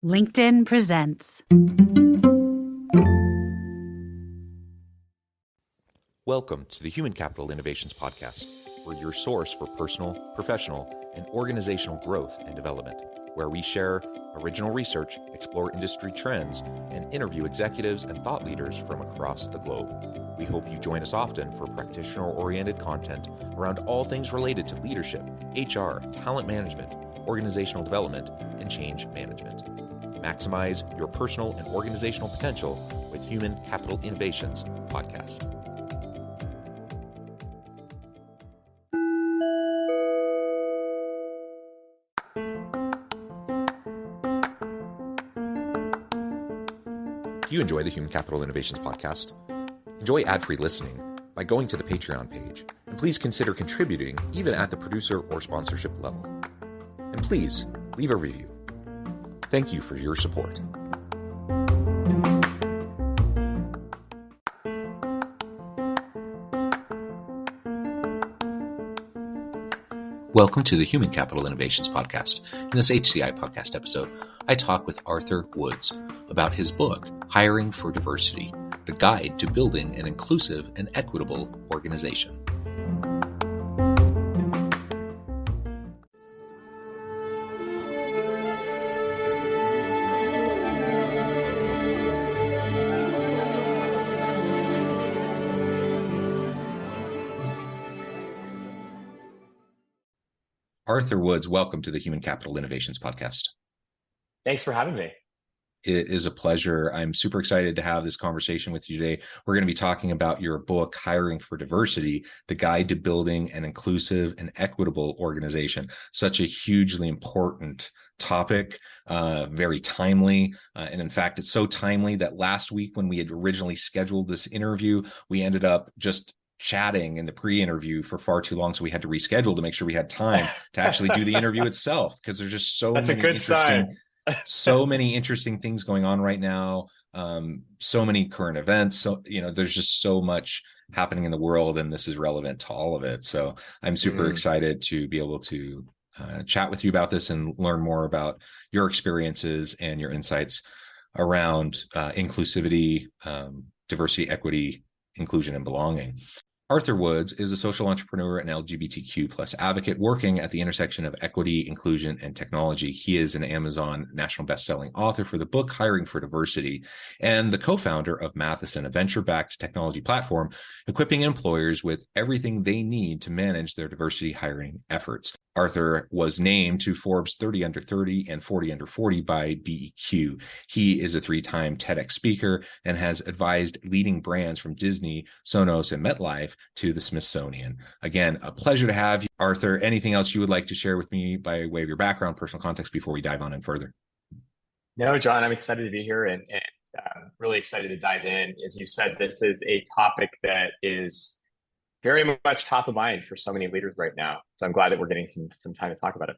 LinkedIn presents. Welcome to the Human Capital Innovations Podcast. We're your source for personal, professional, and organizational growth and development, where we share original research, explore industry trends, and interview executives and thought leaders from across the globe. We hope you join us often for practitioner-oriented content around all things related to leadership, HR, talent management, organizational development, and change management. Maximize your personal and organizational potential with Human Capital Innovations Podcast. Do you enjoy the Human Capital Innovations Podcast? Enjoy ad-free listening by going to the Patreon page, and please consider contributing even at the producer or sponsorship level. And please leave a review. Thank you for your support. Welcome to the Human Capital Innovations Podcast. In this HCI Podcast episode, I talk with Arthur Woods about his book, Hiring for Diversity, the Guide to Building an Inclusive and Equitable Organization. Arthur Woods, welcome to the Human Capital Innovations Podcast. Thanks for having me. It is a pleasure. I'm super excited to have this conversation with you today. We're going to be talking about your book, Hiring for Diversity, the Guide to Building an Inclusive and Equitable Organization. Such a hugely important topic, very timely. And in fact, it's so timely that last week when we had originally scheduled this interview, we ended up just chatting in the pre-interview for far too long, so we had to reschedule to make sure we had time to actually do the interview itself, because there's just so many interesting things going on right now, so many current events, so there's just so much happening in the world, and this is relevant to all of it. So I'm super excited to be able to chat with you about this and learn more about your experiences and your insights around inclusivity, diversity, equity, inclusion, and belonging. Arthur Woods is a social entrepreneur and LGBTQ plus advocate working at the intersection of equity, inclusion, and technology. He is an Amazon national best-selling author for the book Hiring for Diversity and the co-founder of Matheson, a venture-backed technology platform equipping employers with everything they need to manage their diversity hiring efforts. Arthur was named to Forbes 30 Under 30 and 40 Under 40 by BEQ. He is a three-time TEDx speaker and has advised leading brands from Disney, Sonos, and MetLife to the Smithsonian. Again, a pleasure to have you, Arthur. Anything else you would like to share with me by way of your background, personal context before we dive on in further? No, John, I'm excited to be here and really excited to dive in. As you said, this is a topic that is very much top of mind for so many leaders right now. So I'm glad that we're getting some time to talk about it.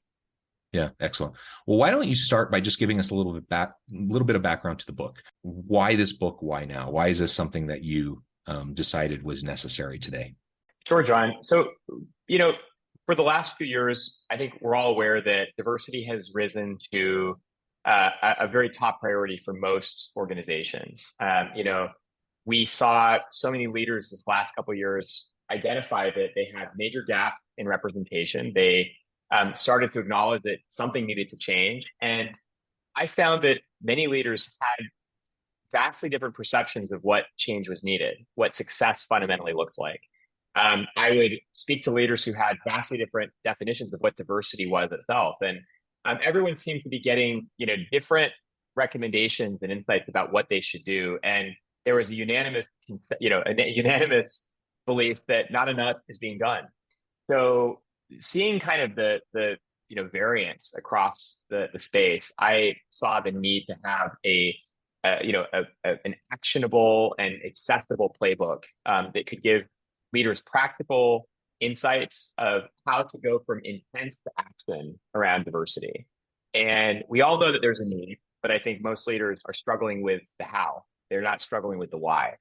Yeah, excellent. Well, why don't you start by just giving us a little bit of background to the book? Why this book? Why now? Why is this something that you decided was necessary today? Sure, John. So, for the last few years, I think we're all aware that diversity has risen to a very top priority for most organizations. We saw so many leaders this last couple of years identify that they had major gaps in representation. They started to acknowledge that something needed to change. And I found that many leaders had vastly different perceptions of what change was needed, what success fundamentally looks like. I would speak to leaders who had vastly different definitions of what diversity was itself. And everyone seemed to be getting, different recommendations and insights about what they should do. And there was a unanimous belief that not enough is being done. So seeing kind of the variance across the space, I saw the need to have an actionable and accessible playbook that could give leaders practical insights of how to go from intent to action around diversity. And we all know that there's a need, but I think most leaders are struggling with the how. They're not struggling with the why.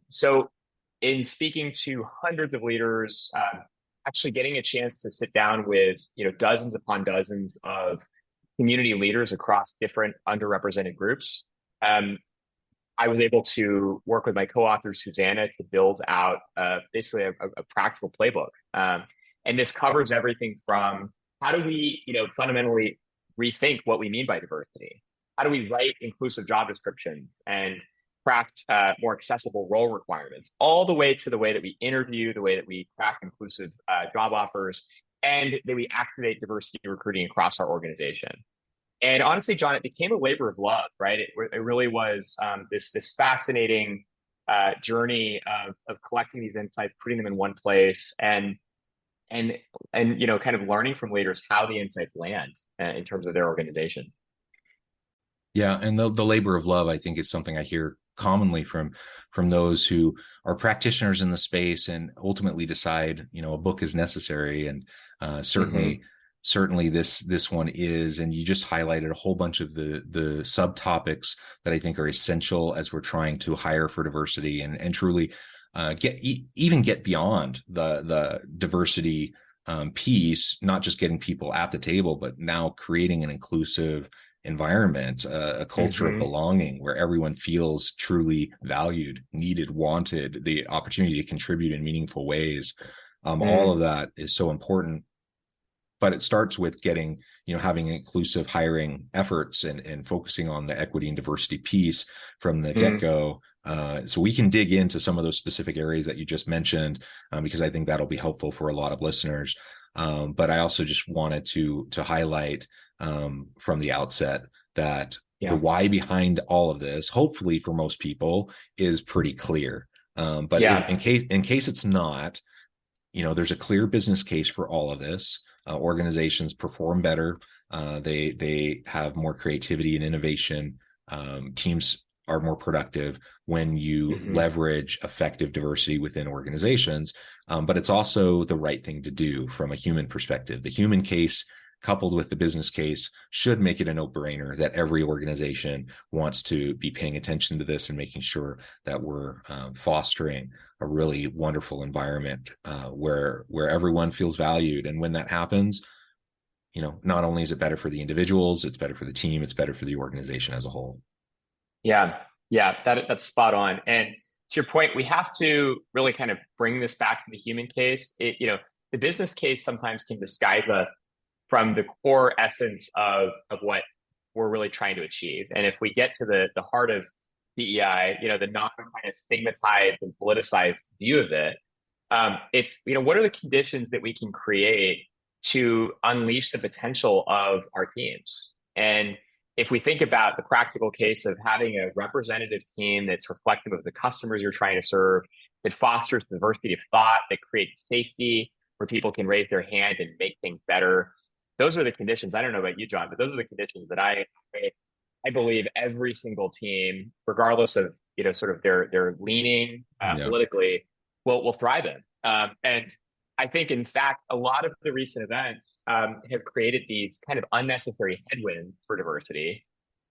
So in speaking to hundreds of leaders, actually getting a chance to sit down with, dozens upon dozens of community leaders across different underrepresented groups. I was able to work with my co-author, Susanna, to build out basically a practical playbook. And this covers everything from how do we, fundamentally rethink what we mean by diversity? How do we write inclusive job descriptions and craft more accessible role requirements, all the way to the way that we interview, the way that we craft inclusive job offers, and that we activate diversity recruiting across our organization. And honestly, John, it became a labor of love, right? It really was this fascinating journey of collecting these insights, putting them in one place, and kind of learning from leaders how the insights land in terms of their organization. Yeah, and the labor of love, I think, is something I hear commonly from those who are practitioners in the space and ultimately decide, a book is necessary, and certainly this one is. And you just highlighted a whole bunch of the subtopics that I think are essential as we're trying to hire for diversity and truly get beyond the diversity piece, not just getting people at the table, but now creating an inclusive environment, a culture of belonging where everyone feels truly valued, needed, wanted, the opportunity to contribute in meaningful ways. All of that is so important. But it starts with getting, having inclusive hiring efforts and focusing on the equity and diversity piece from the get-go. So we can dig into some of those specific areas that you just mentioned, because I think that'll be helpful for a lot of listeners. But I also just wanted to highlight from the outset that the why behind all of this, hopefully for most people, is pretty clear. But in case it's not, there's a clear business case for all of this. Organizations perform better. They have more creativity and innovation. Teams are more productive when you leverage effective diversity within organizations. But it's also the right thing to do from a human perspective. The human case coupled with the business case should make it a no-brainer that every organization wants to be paying attention to this and making sure that we're fostering a really wonderful environment where everyone feels valued. And when that happens, not only is it better for the individuals, it's better for the team, it's better for the organization as a whole. Yeah, that's spot on. And to your point, we have to really kind of bring this back to the human case. The business case sometimes can disguise us from the core essence of what we're really trying to achieve. And if we get to the heart of DEI, the non kind of stigmatized and politicized view of it, it's, what are the conditions that we can create to unleash the potential of our teams? And if we think about the practical case of having a representative team that's reflective of the customers you're trying to serve, that fosters diversity of thought, that creates safety where people can raise their hand and make things better, those are the conditions. I don't know about you, John, but those are the conditions that I believe every single team, regardless of sort of their leaning politically, will thrive in. And I think, in fact, a lot of the recent events have created these kind of unnecessary headwinds for diversity,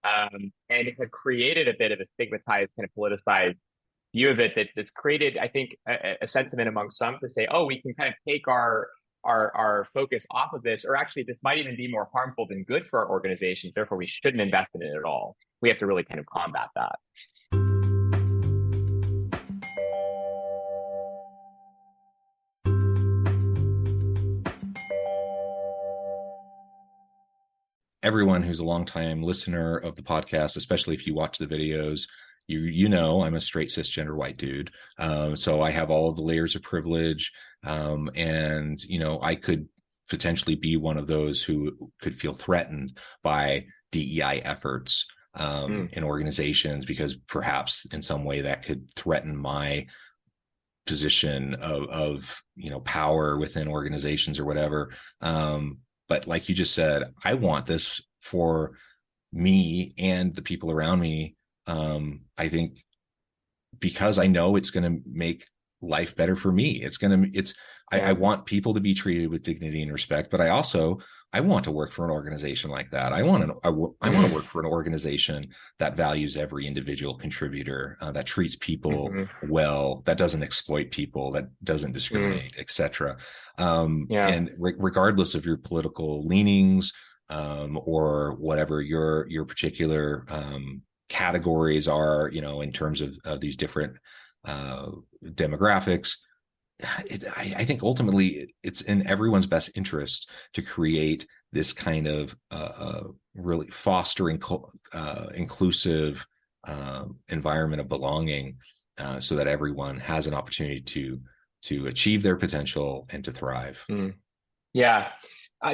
and have created a bit of a stigmatized, kind of politicized view of it. That's created, I think, a sentiment among some to say, "Oh, we can kind of take our focus off of this, or actually this might even be more harmful than good for our organizations. Therefore, we shouldn't invest in it at all." We have to really kind of combat that. Everyone who's a longtime listener of the podcast, especially if you watch the videos, you know I'm a straight cisgender white dude. So I have all of the layers of privilege. And, I could potentially be one of those who could feel threatened by DEI efforts in organizations, because perhaps in some way that could threaten my position of power within organizations or whatever. But like you just said, I want this for me and the people around me. I think because I know it's going to make life better for me. I want people to be treated with dignity and respect, but I want to work for an organization like that. I want to work for an organization that values every individual contributor, that treats people well, that doesn't exploit people, that doesn't discriminate, etc. And regardless of your political leanings, or whatever your particular categories are, in terms of these different demographics. I think ultimately it's in everyone's best interest to create this kind of really fostering inclusive environment of belonging, so that everyone has an opportunity to achieve their potential and to thrive. Yeah.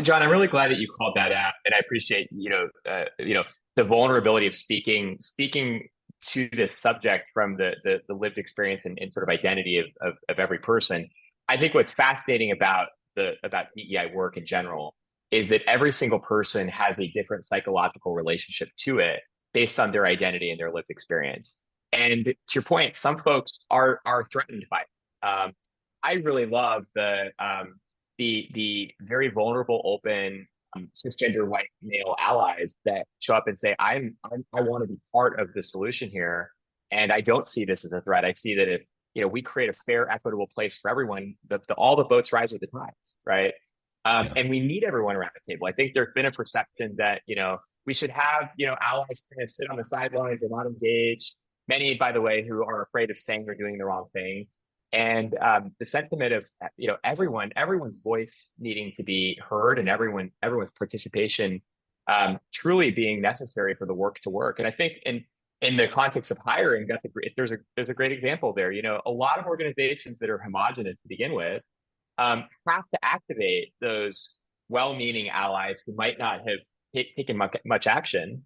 John, I'm really glad that you called that out, and I appreciate the vulnerability of speaking to this subject from the lived experience and sort of identity of every person. I think what's fascinating about DEI work in general is that every single person has a different psychological relationship to it based on their identity and their lived experience. And to your point, some folks are threatened by it. I really love the very vulnerable, open, cisgender white male allies that show up and say, I want to be part of the solution here, and I don't see this as a threat. I see that if we create a fair, equitable place for everyone, all the boats rise with the tides, right? Yeah. And we need everyone around the table. I think there's been a perception that we should have allies kind of sit on the sidelines and not engage. Many, by the way, who are afraid of saying or doing the wrong thing. And the sentiment of everyone's voice needing to be heard, and everyone's participation truly being necessary for the work to work. And I think in the context of hiring, there's a great example there. A lot of organizations that are homogenous to begin with have to activate those well-meaning allies who might not have taken much action.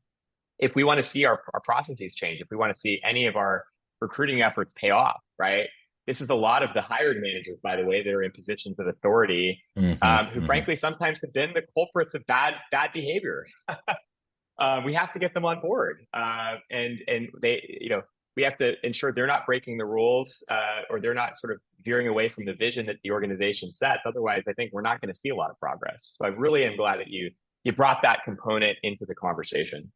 If we want to see our processes change, if we want to see any of our recruiting efforts pay off, right? This is a lot of the hiring managers, by the way, that are in positions of authority, who frankly sometimes have been the culprits of bad behavior. We have to get them on board, and they, we have to ensure they're not breaking the rules, or they're not sort of veering away from the vision that the organization sets. Otherwise, I think we're not going to see a lot of progress. So I really am glad that you brought that component into the conversation.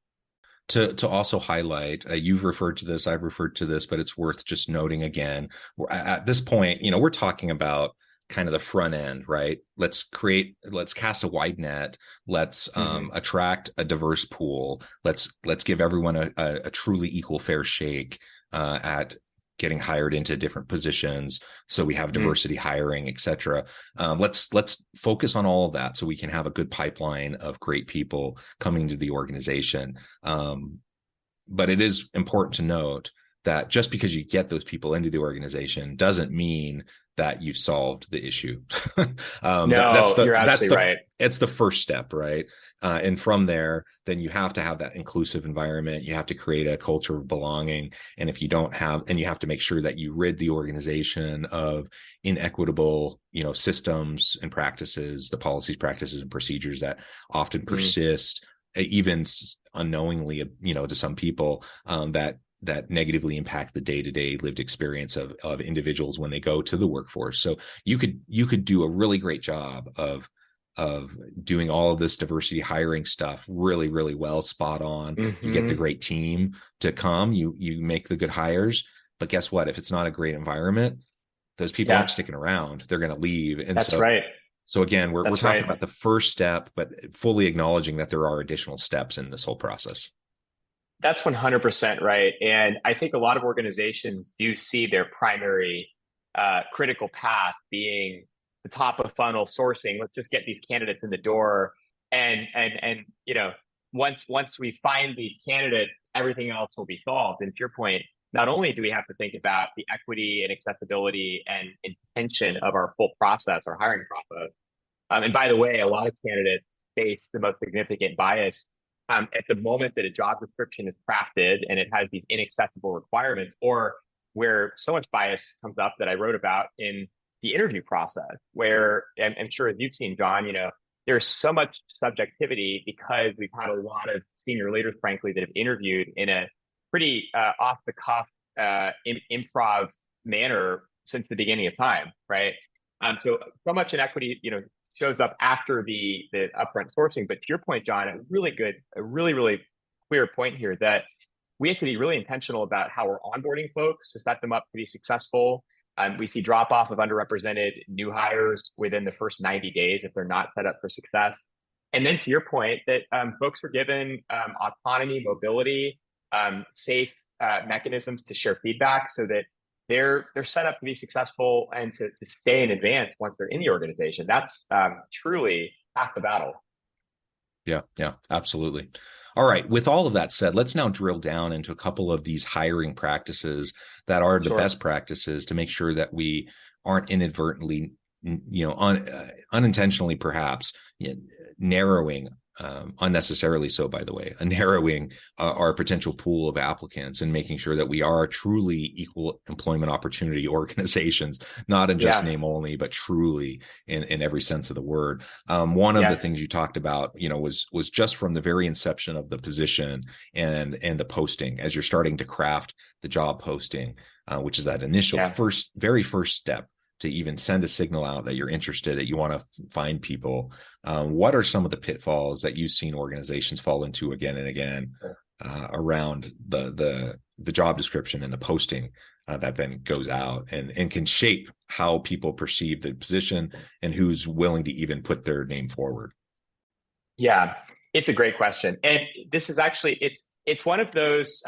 To also highlight, you've referred to this, I've referred to this, but it's worth just noting again. At this point, we're talking about kind of the front end, right? Let's cast a wide net. Let's attract a diverse pool. Let's give everyone a truly equal, fair shake at getting hired into different positions, so we have diversity hiring, et cetera. Let's focus on all of that so we can have a good pipeline of great people coming to the organization. But it is important to note that just because you get those people into the organization doesn't mean that you've solved the issue. You're absolutely right. It's the first step, right? And from there, then you have to have that inclusive environment. You have to create a culture of belonging. And if you don't have, and you have to make sure that you rid the organization of inequitable, systems and practices, the policies, practices, and procedures that often persist, even unknowingly, to some people, that negatively impact the day-to-day lived experience of individuals when they go to the workforce. So you could do a really great job of doing all of this diversity hiring stuff really, really well, spot on. You get the great team to come, you make the good hires, but guess what? If it's not a great environment, those people aren't sticking around. They're going to leave. And that's right. So again, we're talking about the first step, but fully acknowledging that there are additional steps in this whole process. That's 100% right. And I think a lot of organizations do see their primary critical path being the top of funnel sourcing. Let's just get these candidates in the door. And once we find these candidates, everything else will be solved. And to your point, not only do we have to think about the equity and accessibility and intention of our full process, our hiring process. And by the way, a lot of candidates face the most significant bias at the moment that a job description is crafted and it has these inaccessible requirements, or where so much bias comes up that I wrote about in the interview process, where I'm sure as you've seen, John, there's so much subjectivity because we've had a lot of senior leaders, frankly, that have interviewed in a pretty off the cuff improv manner since the beginning of time, right? So much inequity, shows up after the upfront sourcing. But to your point, John, a really clear point here that we have to be really intentional about how we're onboarding folks to set them up to be successful. We see drop off of underrepresented new hires within the first 90 days if they're not set up for success. And then to your point that folks are given autonomy, mobility, safe mechanisms to share feedback so that they're set up to be successful and to stay and advance once they're in the organization. That's truly half the battle. Yeah, absolutely. All right. With all of that said, let's now drill down into a couple of these hiring practices that are the best practices to make sure that we aren't inadvertently, unintentionally perhaps narrowing, unnecessarily so, by the way, narrowing our potential pool of applicants and making sure that we are truly equal employment opportunity organizations, not in just name only, but truly in every sense of the word. One of the things you talked about, was just from the very inception of the position and the posting, as you're starting to craft the job posting, which is that initial very first step to even send a signal out that you're interested, that you want to find people. What are some of the pitfalls that you've seen organizations fall into again and again around the job description and the posting that then goes out and can shape how people perceive the position and who's willing to even put their name forward? Yeah, it's a great question. And this is actually, it's one of those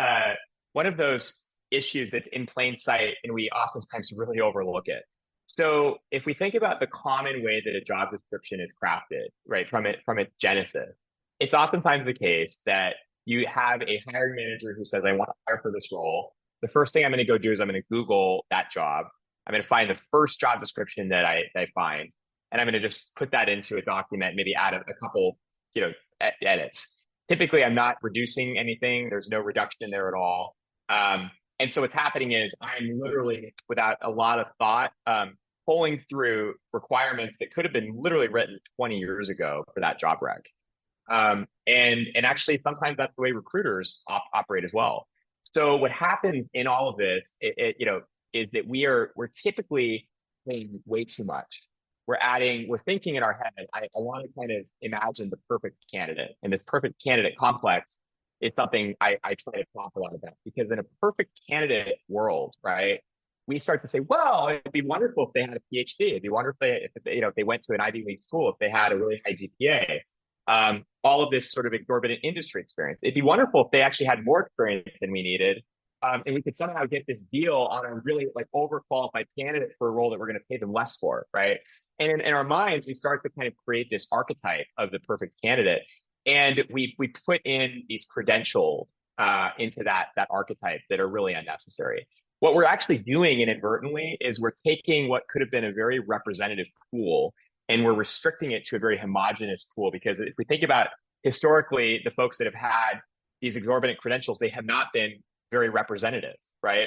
issues that's in plain sight, and we oftentimes really overlook it. So if we think about the common way that a job description is crafted, right, from its genesis, it's oftentimes the case that you have a hiring manager who says, I want to hire for this role. The first thing I'm going to go do is I'm going to Google that job. I'm going to find the first job description that I find, and I'm going to just put that into a document, maybe add a couple, edits. Typically, I'm not reducing anything. There's no reduction there at all. And so what's happening is I'm literally, without a lot of thought, pulling through requirements that could have been literally written 20 years ago for that job rec. And actually, sometimes that's the way recruiters operate as well. So what happens in all of this, is that we're typically paying way too much. We're thinking in our head, I want to kind of imagine the perfect candidate, and this perfect candidate complex is something I try to talk a lot about, because in a perfect candidate world, right, we start to say, well, it'd be wonderful if they had a PhD. It'd be wonderful if they went to an Ivy League school, if they had a really high GPA, all of this sort of exorbitant industry experience. It'd be wonderful if they actually had more experience than we needed. And we could somehow get this deal on a really overqualified candidate for a role that we're going to pay them less for, right? And in our minds, we start to kind of create this archetype of the perfect candidate. And we put in these credentials into that archetype that are really unnecessary. What we're actually doing inadvertently is we're taking what could have been a very representative pool and we're restricting it to a very homogenous pool. Because if we think about historically, the folks that have had these exorbitant credentials, they have not been very representative, right?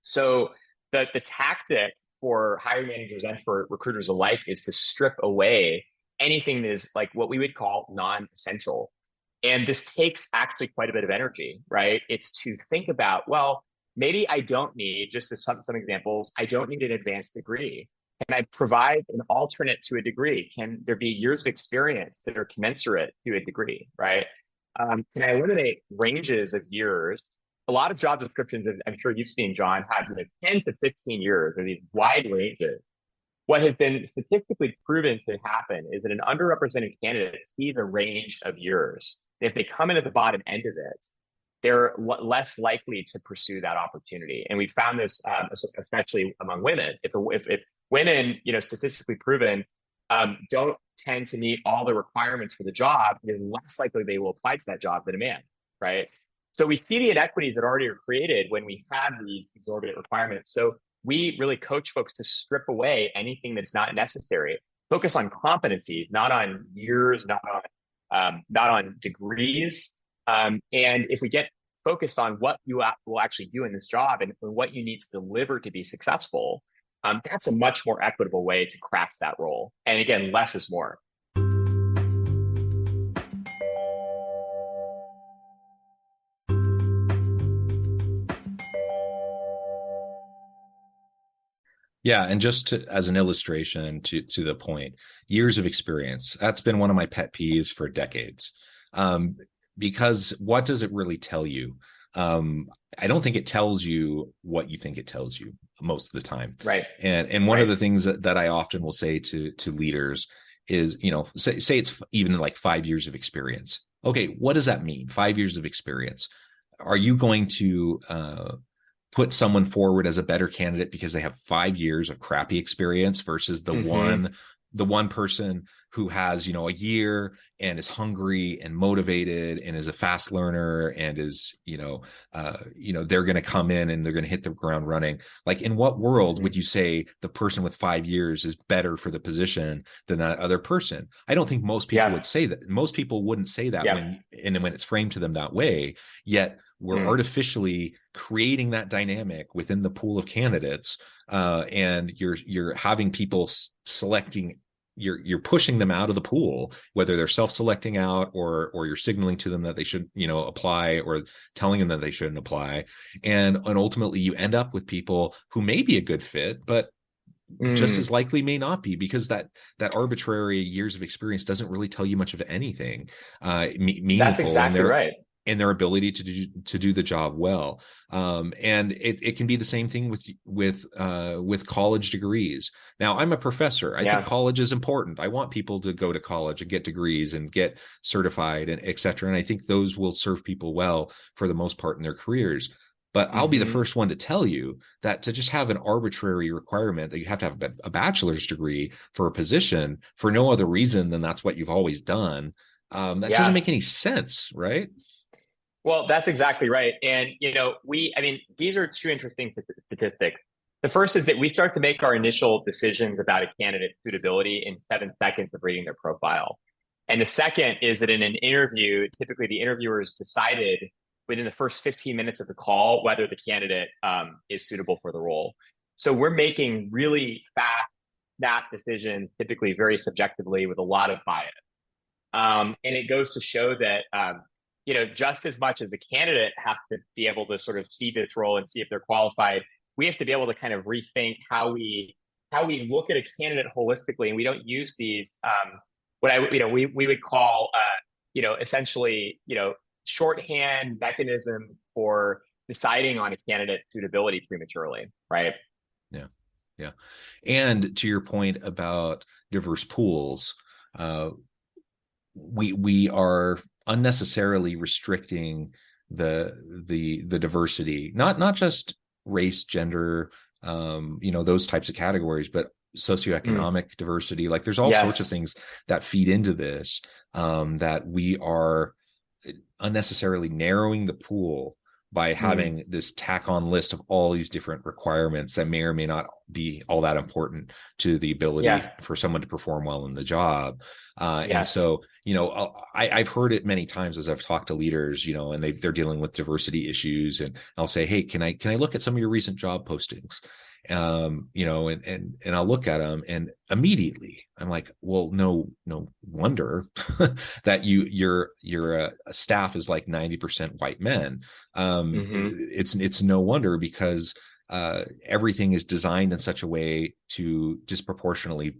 So the tactic for hiring managers and for recruiters alike is to strip away anything that is what we would call non-essential. And this takes actually quite a bit of energy, right? It's to think about, well, maybe I don't need, just as some examples, I don't need an advanced degree. Can I provide an alternate to a degree? Can there be years of experience that are commensurate to a degree, right? Can I eliminate ranges of years? A lot of job descriptions, as I'm sure you've seen, John, have 10 to 15 years, or these wide ranges. What has been statistically proven to happen is that an underrepresented candidate sees a range of years. If they come in at the bottom end of it, they're less likely to pursue that opportunity. And we found this especially among women. If women, statistically proven, don't tend to meet all the requirements for the job, it is less likely they will apply to that job than a man, right? So we see the inequities that already are created when we have these exorbitant requirements. So we really coach folks to strip away anything that's not necessary. Focus on competencies, not on years, not on degrees. And if we get focused on what you will actually do in this job and what you need to deliver to be successful, that's a much more equitable way to craft that role. And again, less is more. Yeah. And just as an illustration to the point, years of experience, that's been one of my pet peeves for decades. Because what does it really tell you? I don't think it tells you what you think it tells you most of the time. Right. And one of the things that I often will say to leaders is, say it's even like 5 years of experience. Okay, what does that mean? 5 years of experience. Are you going to put someone forward as a better candidate because they have 5 years of crappy experience versus the one person who has, a year and is hungry and motivated and is a fast learner and is, they're going to come in and they're going to hit the ground running? Like, in what world would you say the person with 5 years is better for the position than that other person? I don't think most people would say that. Most people wouldn't say that when it's framed to them that way. Yet we're artificially creating that dynamic within the pool of candidates, and you're having people selecting. You're pushing them out of the pool, whether they're self-selecting out or you're signaling to them that they should, apply, or telling them that they shouldn't apply. And ultimately you end up with people who may be a good fit, but just as likely may not be, because that arbitrary years of experience doesn't really tell you much of anything meaningful. That's exactly right. And their ability to do the job well. And it can be the same thing with college degrees. Now, I'm a professor. I think college is important. I want people to go to college and get degrees and get certified and et cetera. And I think those will serve people well for the most part in their careers. But I'll be the first one to tell you that to just have an arbitrary requirement that you have to have a bachelor's degree for a position for no other reason than that's what you've always done, that doesn't make any sense, right? Well, that's exactly right. And, these are two interesting statistics. The first is that we start to make our initial decisions about a candidate's suitability in 7 seconds of reading their profile. And the second is that in an interview, typically the interviewers decided within the first 15 minutes of the call whether the candidate is suitable for the role. So we're making really fast, snap decisions, typically very subjectively with a lot of bias. And it goes to show that just as much as the candidate has to be able to sort of see this role and see if they're qualified, we have to be able to kind of rethink how we look at a candidate holistically, and we don't use these we would call essentially shorthand mechanism for deciding on a candidate suitability prematurely, right? Yeah. And to your point about diverse pools, we are unnecessarily restricting the diversity, not just race, gender, those types of categories, but socioeconomic diversity. Like, there's all sorts of things that feed into this, that we are unnecessarily narrowing the pool by having this tack on list of all these different requirements that may or may not be all that important to the ability for someone to perform well in the job. And so, I've heard it many times as I've talked to leaders, and they're dealing with diversity issues, and I'll say, hey, can I look at some of your recent job postings? And I'll look at them, and immediately I'm like, well, no wonder that your staff is like 90% white men. It's no wonder, because everything is designed in such a way to disproportionately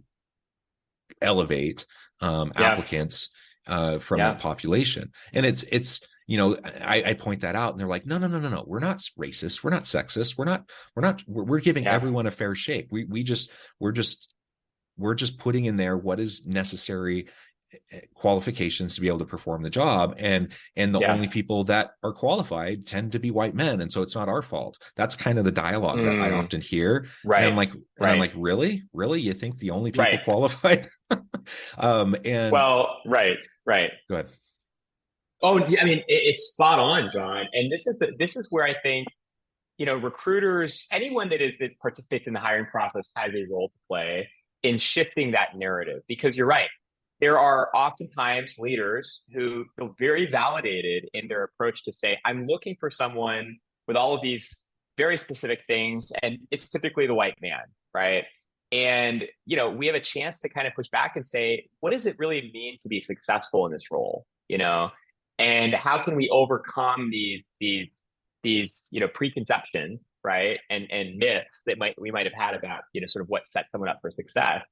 elevate applicants from that population. And it's I point that out, and they're like, no, we're not racist, we're not sexist, we're giving everyone a fair shake. We're just putting in there what is necessary qualifications to be able to perform the job, and the only people that are qualified tend to be white men, and so it's not our fault. That's kind of the dialogue that I often hear. Right. And I'm like, really, you think the only people qualified? And well, right. Go ahead. Oh, yeah, it's spot on, John. And this is where I think, recruiters, anyone that participates in the hiring process has a role to play in shifting that narrative. Because you're right, there are oftentimes leaders who feel very validated in their approach to say, I'm looking for someone with all of these very specific things, and it's typically the white man, right? And, we have a chance to kind of push back and say, what does it really mean to be successful in this role? And how can we overcome these preconceptions, right? And myths that we might have had about, sort of what sets someone up for success.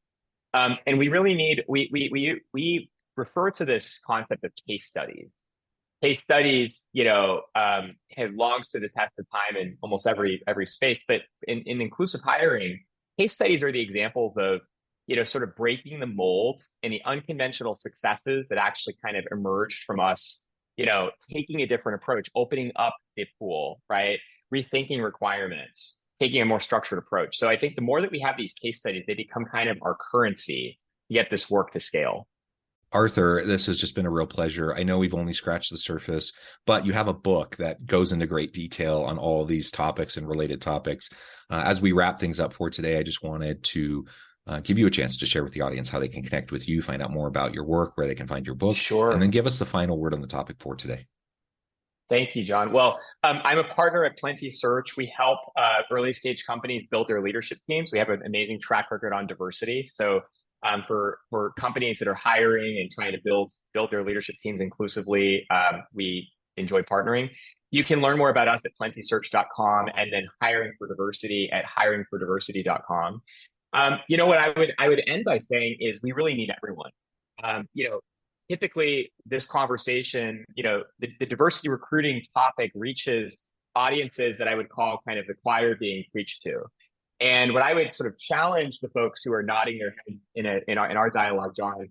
And we really need, we refer to this concept of case studies. Case studies, have long stood the test of time in almost every space. But in inclusive hiring, case studies are the examples of sort of breaking the mold and the unconventional successes that actually kind of emerged from us, taking a different approach, opening up a pool, right? Rethinking requirements, taking a more structured approach. So I think the more that we have these case studies, they become kind of our currency to get this work to scale. Arthur, this has just been a real pleasure. I know we've only scratched the surface, but you have a book that goes into great detail on all of these topics and related topics. As we wrap things up for today, I just wanted to give you a chance to share with the audience how they can connect with you, find out more about your work, where they can find your book, Sure. And then give us the final word on the topic for today. Thank you, John. Well, I'm a partner at Plenty Search. We help early stage companies build their leadership teams. We have an amazing track record on diversity. So for companies that are hiring and trying to build their leadership teams inclusively, we enjoy partnering. You can learn more about us at plentysearch.com, and then hiring for diversity at hiringfordiversity.com. What I would end by saying is we really need everyone. Typically this conversation, the diversity recruiting topic reaches audiences that I would call kind of the choir being preached to. And what I would sort of challenge the folks who are nodding their head in our dialogue, John,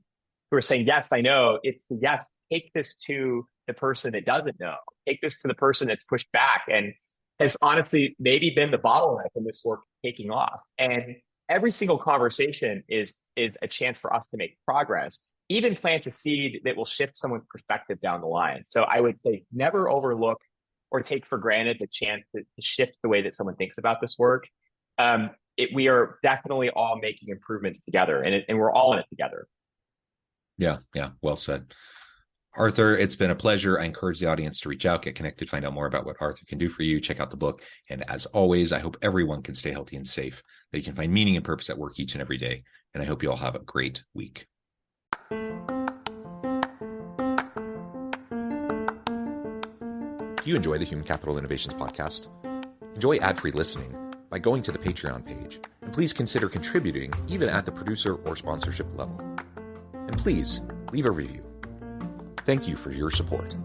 who are saying, yes, I know, it's yes, take this to the person that doesn't know, take this to the person that's pushed back and has honestly maybe been the bottleneck in this work taking off. And every single conversation is a chance for us to make progress, even plant a seed that will shift someone's perspective down the line. So I would say never overlook or take for granted the chance to shift the way that someone thinks about this work. We are definitely all making improvements together, and we're all in it together. Yeah. Well said. Arthur, it's been a pleasure. I encourage the audience to reach out, get connected, find out more about what Arthur can do for you. Check out the book. And as always, I hope everyone can stay healthy and safe, that you can find meaning and purpose at work each and every day. And I hope you all have a great week. Do you enjoy the Human Capital Innovations podcast? Enjoy ad-free listening by going to the Patreon page. And please consider contributing even at the producer or sponsorship level. And please leave a review. Thank you for your support.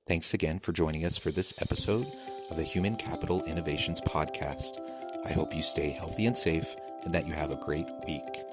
Thanks again for joining us for this episode of the Human Capital Innovations Podcast. I hope you stay healthy and safe and that you have a great week.